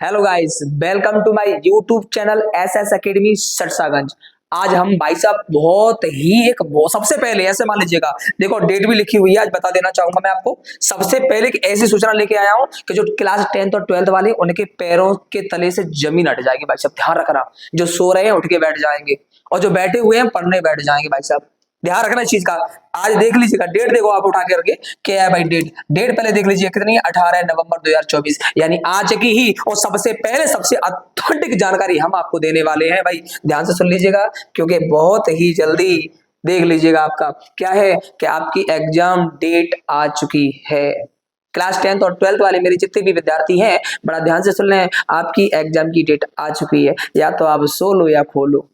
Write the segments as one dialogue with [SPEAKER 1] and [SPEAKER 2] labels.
[SPEAKER 1] Hello guys, welcome to my YouTube channel SS academy Sarsaganj. आज हम भाई साहब सबसे पहले ऐसे मान लीजिएगा, देखो डेट भी लिखी हुई है, आज बता देना चाहूंगा मैं आपको। सबसे पहले एक ऐसी सूचना लेके आया हूं कि जो क्लास 10th और 12th वाले उनके पैरों के तले से जमीन हट जाएगी भाई साहब, ध्यान रखना। जो सो रहे हैं उठ के बैठ जाएंगे और जो बैठे हुए हैं पढ़ने बैठ जाएंगे भाई साहब, ध्यान रखना इस चीज का। आज देख लीजिएगा, डेट देखो आप उठा के रखे, क्या है भाई डेट। डेट पहले देख लीजिए कितनी है, 18 नवंबर 2024, यानी आज की ही और सबसे पहले सबसे ऑथेंटिक जानकारी हम आपको देने वाले हैं भाई। ध्यान से सुन लीजिएगा क्योंकि बहुत ही जल्दी देख लीजिएगा आपका क्या है कि आपकी एग्जाम डेट आ चुकी है। क्लास 10th और 12th वाले मेरे जितने भी विद्यार्थी हैं बड़ा ध्यान से सुन लें, आपकी एग्जाम की डेट आ चुकी है। या तो आप सो लो या खो लो,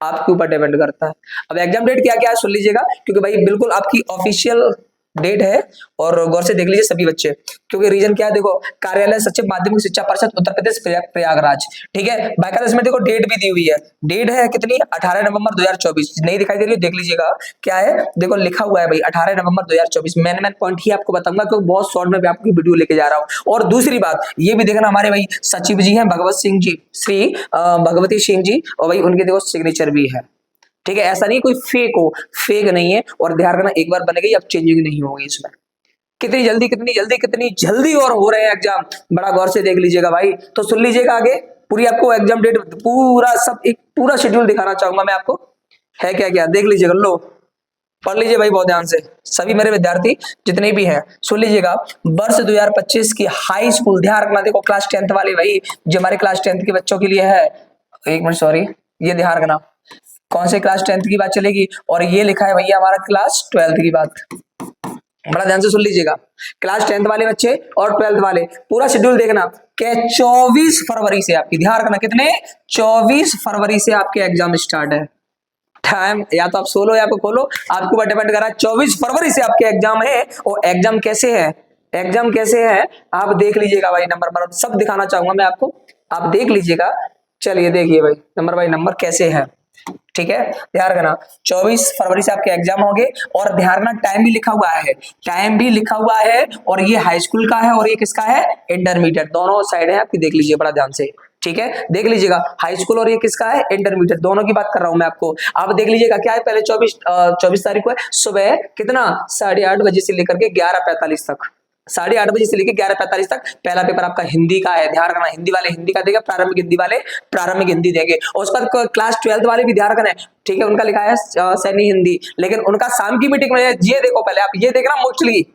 [SPEAKER 1] आपके ऊपर डिपेंड करता है। अब एग्जाम डेट क्या क्या है सुन लीजिएगा, क्योंकि भाई बिल्कुल आपकी ऑफिशियल डेट है और गौर से देख लीजिए सभी बच्चे, क्योंकि रीजन क्या है देखो, कार्यालय सचिव माध्यमिक शिक्षा परिषद उत्तर प्रदेश प्रयागराज, ठीक है। बाकायदा इसमें देखो डेट भी दी हुई है। डेट है कितनी, 18 नवंबर 2024। नहीं दिखाई दे रही है, देख लीजिएगा क्या है, देखो लिखा हुआ है भाई 18 नवंबर 2024। मैन पॉइंट ही आपको बताऊंगा क्योंकि बहुत शॉर्ट में आपकी वीडियो लेके जा रहा हूँ। और दूसरी बात ये भी देखना, हमारे भाई सचिव जी हैं भगवत सिंह जी, श्री भगवती सिंह जी, और भाई उनके देखो सिग्नेचर भी है, ठीक है। ऐसा नहीं कोई फेक हो, फेक नहीं है। और ध्यान रखना, एक बार बन गई अब चेंजिंग नहीं होगी इसमें। कितनी जल्दी कितनी जल्दी कितनी जल्दी और हो रहे हैं एग्जाम, बड़ा गौर से देख लीजिएगा भाई। तो सुन लीजिएगा आगे पूरी आपको एग्जाम डेट पूरा सब एक पूरा शेड्यूल दिखाना चाहूंगा मैं आपको। है क्या क्या देख लीजिएगा, लो पढ़ लीजिए भाई बहुत ध्यान से, सभी मेरे विद्यार्थी जितने भी हैं सुन लीजिएगा। वर्ष 2025 की हाई स्कूल, ध्यान रखना देखो क्लास 10th वाले भाई, जो हमारे क्लास 10th के बच्चों के लिए है। एक मिनट सॉरी, ये ध्यान रखना कौन से क्लास 10th की बात चलेगी, और ये लिखा है भैया हमारा क्लास 12th की बात। बड़ा ध्यान से सुन लीजिएगा, क्लास 10th वाले बच्चे और 12th वाले पूरा शेड्यूल देखना कि 24 फरवरी से आपकी, ध्यान रखना कितने, 24 फरवरी से आपके एग्जाम स्टार्ट है। टाइम या तो आप सोलो या आप खोलो, आपके ऊपर डिपेंड कर रहा है। 24 फरवरी से आपके एग्जाम है। और एग्जाम कैसे है, एग्जाम कैसे है आप देख लीजिएगा भाई। नंबर सब दिखाना चाहूंगा मैं आपको, आप देख लीजिएगा। चलिए देखिए भाई नंबर बाई नंबर कैसे है, ठीक है। ध्यान रखना 24 फरवरी से आपके एग्जाम होंगे। और ध्यान रखना टाइम भी लिखा हुआ है, टाइम भी लिखा हुआ है। और ये हाई स्कूल का है और ये किसका है, इंटरमीडिएट, दोनों साइड है आपकी, देख लीजिए बड़ा ध्यान से, ठीक है। देख लीजिएगा हाई स्कूल और ये किसका है, इंटरमीडिएट, दोनों की बात कर रहा हूं मैं आपको। आप देख लीजिएगा क्या है, पहले 24 तारीख को है सुबह कितना, 8:30 बजे से लेकर के 11:45 तक, 8:30 बजे से लेकर 11:45 तक पहला पेपर आपका हिंदी का है। ध्यान रखना हिंदी वाले हिंदी का देगा, प्रारंभिक हिंदी वाले प्रारंभिक हिंदी देंगे। और उसके बाद क्लास 12th वाले भी ध्यान रखना है, ठीक है। उनका लिखा है सैनी हिंदी, लेकिन उनका शाम की मीटिंग में ये देखो, पहले आप ये देखना मोस्टली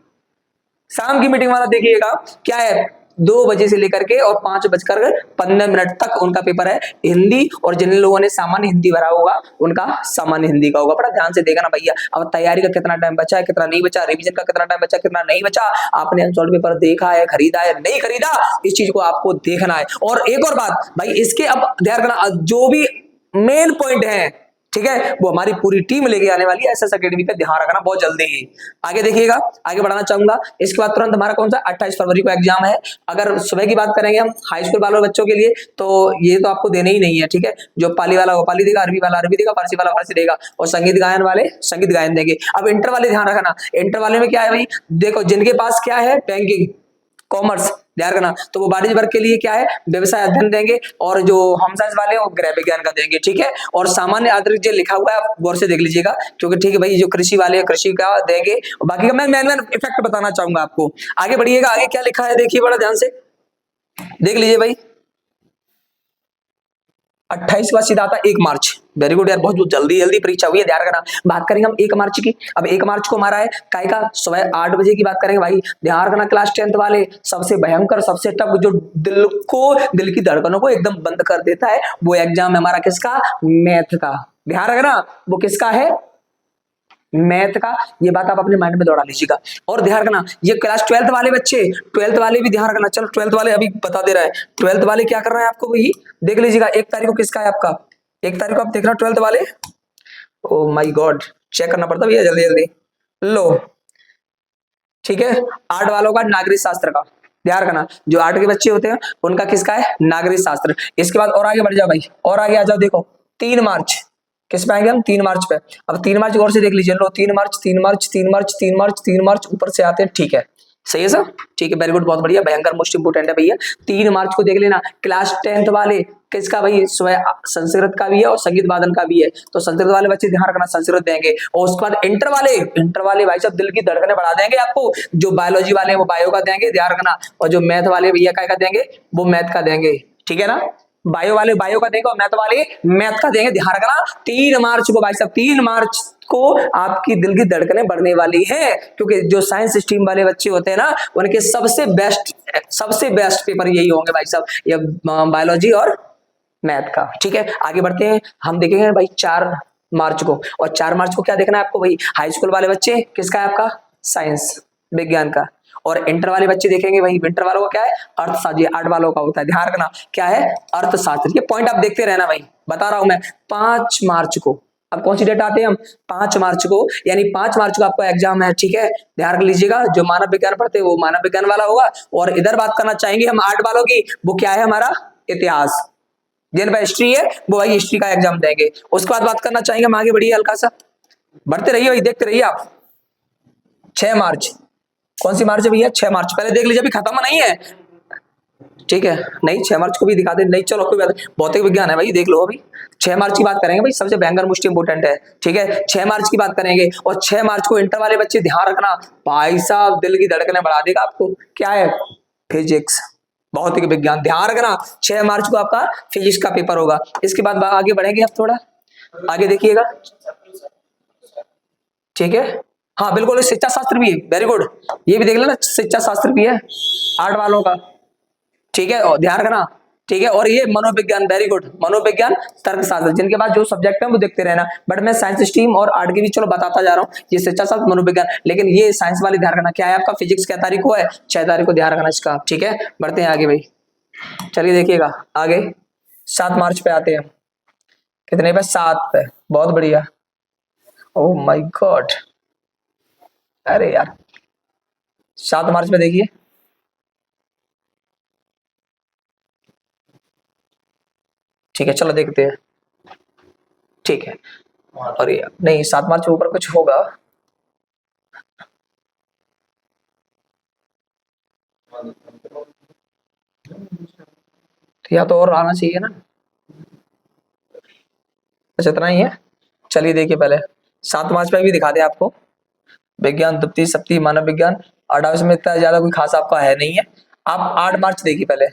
[SPEAKER 1] शाम की मीटिंग वाला देखिएगा क्या है, 2 बजे से लेकर के और 5:15 तक उनका पेपर है हिंदी। और जिन लोगों ने सामान्य हिंदी भरा होगा उनका सामान्य हिंदी का होगा। बड़ा ध्यान से देखना भैया, अब तैयारी का कितना टाइम बचा है, कितना नहीं बचा, रिवीजन का कितना टाइम बचा, कितना नहीं बचा, आपने अनसॉल्व पेपर देखा है, खरीदा है, नहीं खरीदा, इस चीज को आपको देखना है। और एक और बात भाई, इसके अब ध्यान रखना जो भी मेन पॉइंट है, ठीक है, वो हमारी पूरी टीम लेके आने वाली है एसएस एकेडमी पे, ध्यान रखना बहुत जल्दी ही। आगे देखिएगा, आगे बढ़ाना चाहूंगा। इसके बाद तुरंत हमारा कौन सा 28 फरवरी को एग्जाम है। अगर सुबह की बात करेंगे हम हाई स्कूल वालों बच्चों के लिए, तो ये तो आपको देने ही नहीं है, ठीक है। जो पाली वाला वो पाली देगा, अरबी वाला अरबी देगा, फारसी वाला फारसी देगा, और संगीत गायन वाले संगीत गायन देंगे। अब इंटर वाले ध्यान रखना, इंटर वाले में क्या है भाई, देखो जिनके पास क्या है, बैंकिंग कॉमर्स, ध्यान रखना, तो वो वाणिज्य वर्ग के लिए क्या है, व्यवसाय अध्ययन देंगे। और जो हम साइंस वाले हैं वो गृह विज्ञान का देंगे, ठीक है। और सामान्य आंतरिक जो लिखा हुआ है आप गौर से देख लीजिएगा, क्योंकि ठीक है भाई, जो कृषि वाले हैं कृषि का देंगे। और बाकी का मैं मैन इफेक्ट बताना चाहूंगा आपको। आगे बढ़िएगा, आगे क्या लिखा है देखिए बड़ा ध्यान से देख लीजिए भाई। 28 का सीधा आता 1 मार्च, वेरी गुड यार, बहुत जल्दी जल्दी परीक्षा हुई है, ध्यान रखना। बात करेंगे हम 1 मार्च की। अब 1 मार्च को हमारा है काय का, सुबह 8 बजे की बात करेंगे भाई। ध्यान रखना क्लास 10th वाले, सबसे भयंकर सबसे टफ, जो दिल की धड़कनों को एकदम बंद कर देता है, वो एग्जाम है हमारा किसका, मैथ का। ध्यान रखना वो किसका है, मैथ का। ये बात आप अपने माइंड में दौड़ा लीजिएगा। और ध्यान रखना ये क्लास 12th वाले बच्चे, 12th वाले भी ध्यान रखना। चलो 12th वाले अभी बता दे रहा है, 12th वाले क्या कर रहे हैं आपको वही देख लीजिएगा। 1 तारीख को किसका है आपका, 1 तारीख को आप देख रहे हो 12th वाले, ओ माय गॉड चेक करना पड़ता भैया जल्दी जल्दी, लो ठीक है। 8 वालों का नागरिक शास्त्र का, ध्यान रखना जो 8 के बच्चे होते हैं उनका किसका है, नागरिक शास्त्र। इसके बाद और आगे बढ़ जाओ भाई, और आगे आ जाओ, देखो 3 मार्च किस पे आएंगे हम, 3 मार्च पे। अब 3 मार्च गौर से देख लीजिए, लो 3 मार्च 3 मार्च 3 मार्च 3 मार्च 3 मार्च ऊपर से आते हैं, ठीक है। सही है सर, ठीक है, वेरी गुड, बहुत बढ़िया, भयंकर मोस्ट इंपोर्टेंट है भैया। 3 मार्च को देख लेना, क्लास 10th वाले किसका भाई, संस्कृत का भी है और संगीत वादन का भी है, तो संस्कृत वाले बच्चे ध्यान रखना, संस्कृत देंगे। और उसके बाद इंटर वाले भाई साहब दिल की धड़कनें बढ़ा देंगे आपको। जो बायोलॉजी वाले हैं वो बायो का देंगे, ध्यान रखना, और जो मैथ वाले भैया का देंगे, वो मैथ का देंगे, ठीक है ना। बायो वाले बायो का देंगे और मैथ वाले मैथ का देंगे, ध्यान रखना। 3 मार्च को भाई साहब, 3 मार्च को आपकी दिल की धड़कनें बढ़ने वाली है, क्योंकि जो साइंस स्ट्रीम वाले बच्चे होते हैं ना, उनके सबसे बेस्ट पेपर यही होंगे भाई साहब, ये बायोलॉजी और मैथ का, ठीक है। आगे बढ़ते हैं, हम देखेंगे भाई 4 मार्च को, और 4 मार्च को क्या देखना है आपको भाई, हाई स्कूल वाले बच्चे किसका है आपका, साइंस विज्ञान का, और इंटर वाले बच्चे देखेंगे भाई, इंटर वालों का क्या है, अर्थशास्त्र, आर्ट वालों का होता है, ध्यान रखना क्या है, अर्थशास्त्र। ये पॉइंट आप देखते रहना भाई, बता रहा हूं मैं। 5 मार्च को, अब कौन सी डेट आते हैं हम, 5 मार्च को, यानी 5 मार्च को आपका एग्जाम है, ठीक है, ध्यान रख लीजिएगा। जो मानव विज्ञान पढ़ते हैं वो मानव विज्ञान वाला होगा, और इधर बात करना चाहेंगे हम आर्ट वालों की, वो क्या है हमारा, इतिहास। जिन पर हिस्ट्री है वो भाई हिस्ट्री का एग्जाम देंगे। उसके बाद बात करना चाहेंगे हम, आगे बढ़िए हल्का सा, बढ़ते रहिए भाई, देखते रहिए आप। 6 मार्च, कौन सी मार्च है भैया, 6 मार्च, पहले देख लीजिए, अभी खत्म नहीं है, ठीक है, नहीं 6 मार्च को भी दिखा दे, नहीं चलो कोई बात नहीं, भौतिक विज्ञान है भाई, देख लो अभी। 6 मार्च की बात करेंगे भाई, सबसे भयंकर मोस्ट इंपोर्टेंट है, ठीक है, 6 मार्च की बात करेंगे। और 6 मार्च को इंटर वाले बच्चे ध्यान रखना भाई साहब, दिल की धड़कनें बढ़ा देगा आपको, क्या है, फिजिक्स, भौतिक विज्ञान, ध्यान रखना। 6 मार्च को आपका फिजिक्स का पेपर होगा। इसके बाद आगे बढ़ेंगे, आप थोड़ा आगे देखिएगा, ठीक है, हाँ बिल्कुल, शिक्षा शास्त्र भी है, वेरी गुड, ये भी देख लेना, शिक्षा शास्त्र भी है आर्ट वालों का, ठीक है, और ध्यान रखना, ठीक है। और ये मनोविज्ञान, वेरी गुड, मनोविज्ञान, तर्कशास्त्र, जिनके पास जो सब्जेक्ट है वो देखते रहना। बट मैं साइंस स्ट्रीम और आर्ट की भी चलो बताता जा रहा हूँ, ये शिक्षा शास्त्र, मनोविज्ञान, लेकिन ये साइंस वाले ध्यान रखना, क्या है आपका, फिजिक्स क्या तारीख को है, 6 तारीख को, ध्यान रखना इसका, ठीक है। बढ़ते हैं आगे भाई, चलिए देखिएगा आगे, 7 मार्च पे आते हैं, कितने पे, 7 पे, बहुत बढ़िया, ओह माय गॉड, अरे यार 7 मार्च में देखिए, ठीक है, चलो देखते हैं, ठीक है। और ये नहीं, 7 मार्च के ऊपर कुछ होगा, या तो और आना चाहिए ना, अच्छा इतना ही है। चलिए देखिए पहले 7 मार्च पे भी दिखा दे आपको, विज्ञान, तृतीय सप्ती, मानव विज्ञान, 8 में इतना ज्यादा कोई खास आपका है नहीं है। आप 8 मार्च देखिए पहले,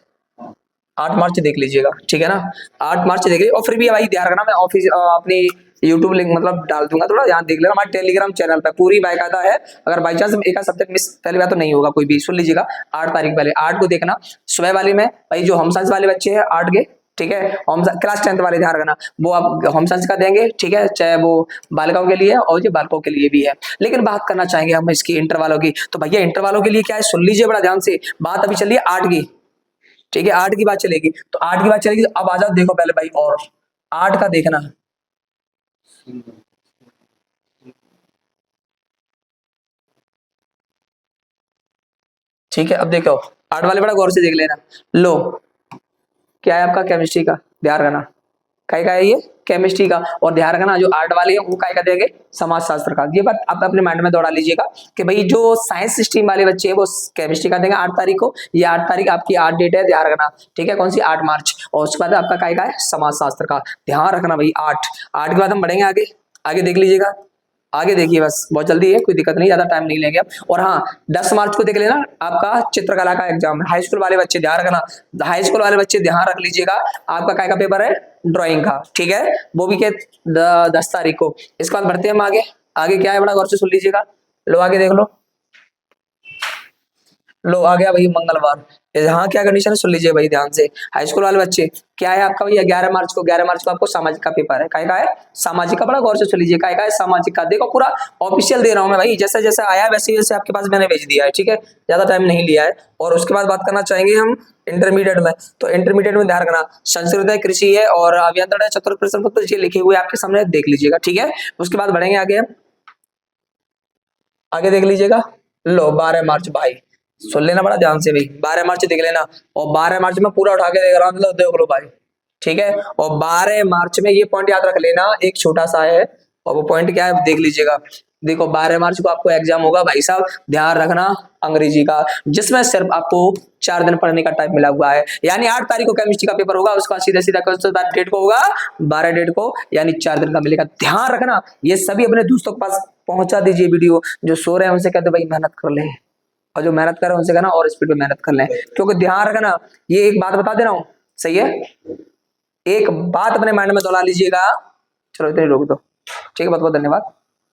[SPEAKER 1] 8 मार्च देख लीजिएगा, ठीक है ना, 8 मार्च देख लीजिए। और फिर भी भाई ध्यान रखना, मैं ऑफिस अपनी यूट्यूब लिंक मतलब डाल दूंगा, थोड़ा ध्यान देख लेना, हमारे टेलीग्राम चैनल पे पूरी बाकायदा है। अगर बाई चांस एक सब्जेक्ट मिस पहली बार तो नहीं होगा कोई भी, सुन लीजिएगा। 8 तारीख पहले 8 को देखना, सुबह वाले में भाई जो होम साइंस वाले बच्चे हैं 8 के, ठीक है, होम क्लास 10th वाले ध्यान रखना, वो आप होम साइंस का देंगे, ठीक है, चाहे वो बालिकाओं के लिए है और ये बालकों के लिए भी है। लेकिन बात करना चाहेंगे हम इसकी इंटर वालों की, तो भैया इंटर वालों के लिए क्या है, सुन लीजिए बड़ा ध्यान से, बात अभी चल रही है 8 की, ठीक है, 8 की बात चलेगी, तो 8 की बात चलेगी, तो अब आ जाओ देखो पहले भाई, और 8 का देखना, ठीक है। अब देखो 8 वाले बड़ा गौर से देख लेना, लो क्या है आपका, केमिस्ट्री का, ध्यान रखना, का है ये, केमिस्ट्री का। और ध्यान रखना जो आर्ट वाले हैं वो का देंगे, समाज शास्त्र का। ये बात आप अपने माइंड में दौड़ा लीजिएगा कि भाई जो साइंस स्ट्रीम वाले बच्चे हैं वो केमिस्ट्री का देंगे 8 तारीख को, ये 8 तारीख आपकी 8 डेट है, ध्यान रखना, ठीक है, कौन सी, 8 मार्च। और उसके बाद आपका का है, समाज शास्त्र का, ध्यान रखना भाई, 8 के बाद हम बढ़ेंगे आगे, आगे देख लीजिएगा, आगे देखिए, बस बहुत जल्दी है, कोई दिक्कत नहीं, ज्यादा टाइम नहीं लेंगे आप। और हाँ 10 मार्च को देख लेना आपका चित्रकला का एग्जाम है, हाई स्कूल वाले बच्चे ध्यान रखना, हाई स्कूल वाले बच्चे ध्यान रख लीजिएगा, आपका काय का पेपर है, ड्राइंग का, ठीक है, वो भी के 10 तारीख को। इसके बाद बढ़ते हैं हम आगे, आगे क्या है बड़ा गौर से सुन लीजिएगा, लो आगे देख लो आ गया भाई मंगलवार, यहाँ क्या कंडीशन है सुन लीजिए भाई ध्यान से, हाई स्कूल वाले बच्चे क्या है आपका भैया, 11 मार्च को आपको सामाजिक का पेपर है, काय का है, सामाजिक का, बड़ा गौर से सुन लीजिए, काय का है, सामाजिक का। देखो पूरा ऑफिशियल दे रहा हूं मैं भाई, जैसे जैसे आया वैसे वैसे आपके पास मैंने भेज दिया है, ठीक है, ज्यादा टाइम नहीं लिया है। और उसके बाद बात करना चाहेंगे हम इंटरमीडिएट में, तो इंटरमीडिएट में ध्यान रखना, संस्कृत है, कृषि है और अभियंत्रण है, चतुर्थ प्रश्न पत्र ये लिखे हुए आपके सामने, देख लीजिएगा, ठीक है। उसके बाद बढ़ेंगे आगे, आगे देख लीजिएगा, लो 12 मार्च भाई, सुन लेना बड़ा ध्यान से भाई, 12 मार्च देख लेना, और 12 मार्च में पूरा उठा के देख रहा हूँ, मतलब देख लो भाई, ठीक है। और 12 मार्च में ये पॉइंट याद रख लेना, एक छोटा सा है, और वो पॉइंट क्या है देख लीजिएगा, देखो 12 मार्च को आपको एग्जाम होगा भाई साहब, ध्यान रखना, अंग्रेजी का, जिसमें सिर्फ आपको 4 दिन पढ़ने का टाइम मिला हुआ है। यानी 8 तारीख को केमिस्ट्री का पेपर होगा, उसका सीधा सीधा डेट को होगा 12 डेट को, यानी 4 दिन का मिलेगा। ध्यान रखना, ये सभी अपने दोस्तों के पास पहुंचा दीजिए वीडियो। जो सो रहे हैं उनसे कहते भाई मेहनत कर ले, और जो मेहनत कर रहे हैं उनसे कहना और स्पीड में मेहनत कर लें। क्योंकि ध्यान रखना, ये एक बात बता दे रहा हूं, सही है, एक बात अपने माइंड में दोहरा लीजिएगा। चलो इतने रोक दो, ठीक है, बहुत बहुत धन्यवाद।